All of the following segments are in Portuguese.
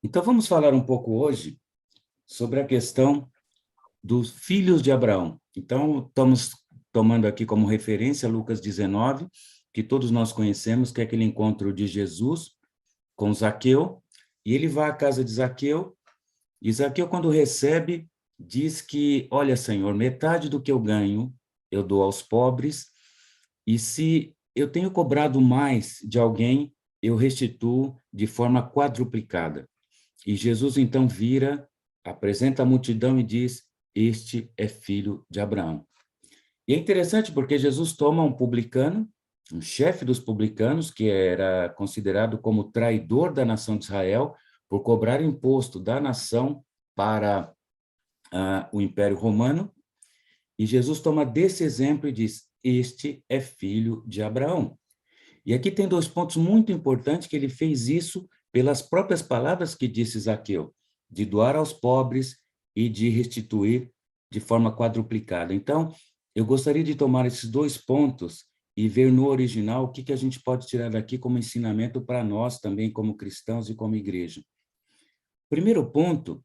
Então, vamos falar um pouco hoje sobre a questão dos filhos de Abraão. Então, estamos tomando aqui como referência Lucas 19, que todos nós conhecemos, que é aquele encontro de Jesus com Zaqueu, e ele vai à casa de Zaqueu, e Zaqueu, quando recebe, diz que, olha, Senhor, metade do que eu ganho eu dou aos pobres, e se eu tenho cobrado mais de alguém, eu restituo de forma quadruplicada. E Jesus então vira, apresenta a multidão e diz: Este é filho de Abraão. E é interessante porque Jesus toma um publicano, um chefe dos publicanos, que era considerado como traidor da nação de Israel, por cobrar imposto da nação para o Império Romano, e Jesus toma desse exemplo e diz: Este é filho de Abraão. E aqui tem dois pontos muito importantes, que ele fez isso pelas próprias palavras que disse Zaqueu, de doar aos pobres e de restituir de forma quadruplicada. Então, eu gostaria de tomar esses dois pontos e ver no original o que a gente pode tirar daqui como ensinamento para nós também, como cristãos e como igreja. Primeiro ponto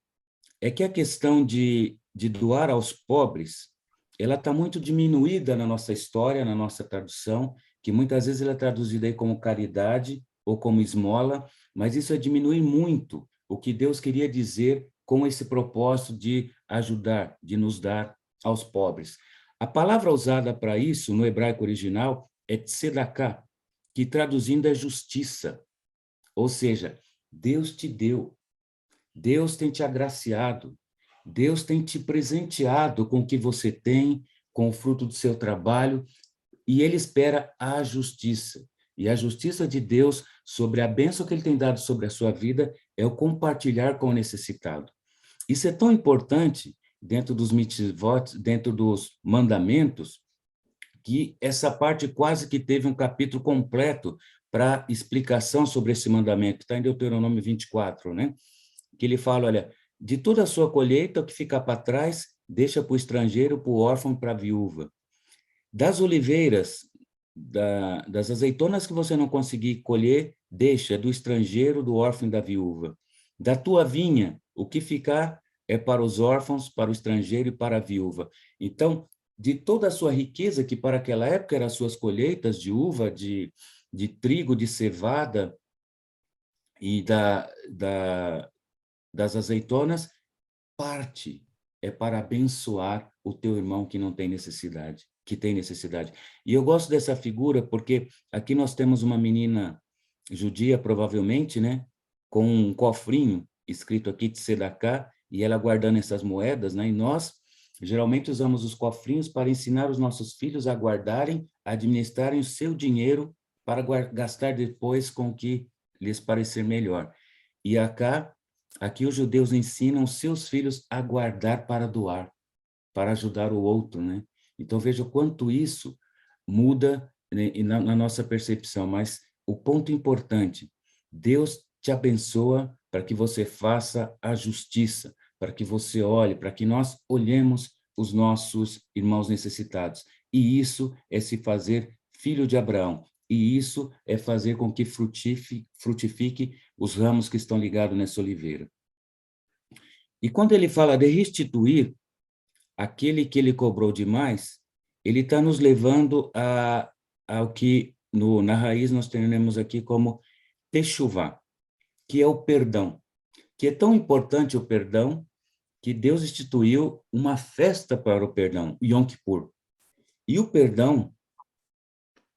é que a questão de doar aos pobres, ela está muito diminuída na nossa história, na nossa tradução, que muitas vezes ela é traduzida aí como caridade ou como esmola, mas isso é diminuir muito o que Deus queria dizer com esse propósito de ajudar, de nos dar aos pobres. A palavra usada para isso no hebraico original é tzedakah, que traduzindo é justiça, ou seja, Deus te deu, Deus tem te agraciado, Deus tem te presenteado com o que você tem, com o fruto do seu trabalho, e Ele espera a justiça. E a justiça de Deus sobre a bênção que Ele tem dado sobre a sua vida é o compartilhar com o necessitado. Isso é tão importante dentro dos mitzvot, dentro dos mandamentos, que essa parte quase que teve um capítulo completo para explicação sobre esse mandamento, está em Deuteronômio 24, né? Que ele fala, olha, de toda a sua colheita, o que ficar para trás, deixa para o estrangeiro, para o órfão, para a viúva. Das oliveiras, das azeitonas que você não conseguir colher, deixa do estrangeiro, do órfão e da viúva. Da tua vinha, o que ficar é para os órfãos, para o estrangeiro e para a viúva. Então, de toda a sua riqueza, que para aquela época eram as suas colheitas de uva, de trigo, de cevada e das azeitonas, parte é para abençoar o teu irmão que não tem necessidade, que tem necessidade. E eu gosto dessa figura porque aqui nós temos uma menina judia, provavelmente, né, com um cofrinho escrito aqui de Tzedakah, e ela guardando essas moedas, né, e nós geralmente usamos os cofrinhos para ensinar os nossos filhos a guardarem, a administrarem o seu dinheiro para gastar depois com o que lhes parecer melhor. E aqui os judeus ensinam seus filhos a guardar para doar, para ajudar o outro, né? Então veja o quanto isso muda, né, na nossa percepção, mas o ponto importante, Deus te abençoa para que você faça a justiça, para que você olhe, para que nós olhemos os nossos irmãos necessitados. E isso é se fazer filho de Abraão. E isso é fazer com que frutifique os ramos que estão ligados nessa oliveira. E quando ele fala de restituir aquele que ele cobrou demais, ele está nos levando ao que na raiz nós temos aqui como techuvá, que é o perdão, que é tão importante o perdão que Deus instituiu uma festa para o perdão, Yom Kippur. E o perdão,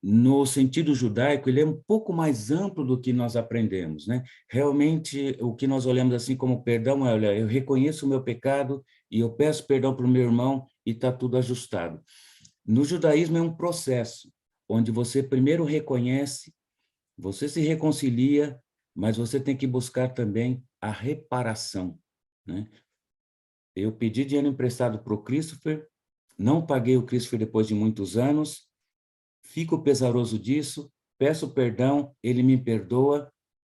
no sentido judaico, ele é um pouco mais amplo do que nós aprendemos, né? Realmente, o que nós olhamos assim como perdão é, olha, eu reconheço o meu pecado e eu peço perdão para o meu irmão e está tudo ajustado. No judaísmo é um processo, onde você primeiro reconhece, você se reconcilia, mas você tem que buscar também a reparação, né? Eu pedi dinheiro emprestado para o Christopher, não paguei o Christopher depois de muitos anos, fico pesaroso disso, peço perdão, ele me perdoa,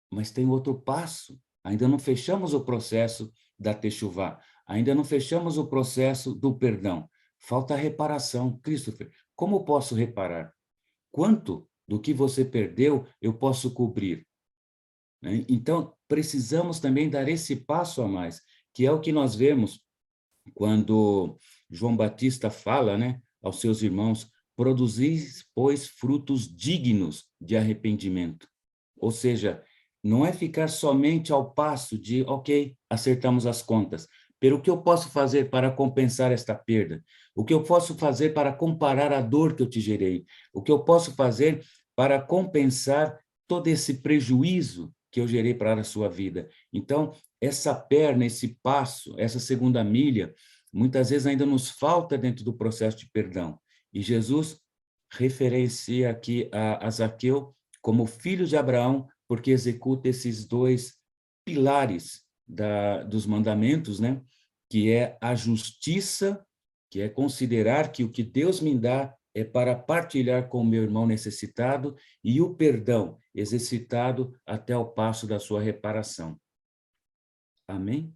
mas tem outro passo. Ainda não fechamos o processo da techuvá, ainda não fechamos o processo do perdão. Falta a reparação. Christopher, como posso reparar? Quanto do que você perdeu eu posso cobrir? né? Então, precisamos também dar esse passo a mais, que é o que nós vemos quando João Batista fala, né, aos seus irmãos: produzis, pois, frutos dignos de arrependimento. Ou seja, não é ficar somente ao passo de, ok, acertamos as contas. Pero o que eu posso fazer para compensar esta perda? O que eu posso fazer para comparar a dor que eu te gerei? O que eu posso fazer para compensar todo esse prejuízo que eu gerei para a sua vida? Então, essa perna, esse passo, essa segunda milha, muitas vezes ainda nos falta dentro do processo de perdão. E Jesus referencia aqui a Zaqueu como filho de Abraão, porque executa esses dois pilares dos mandamentos, né? Que é a justiça, que é considerar que o que Deus me dá é para partilhar com o meu irmão necessitado, e o perdão, exercitado até o passo da sua reparação. Amém?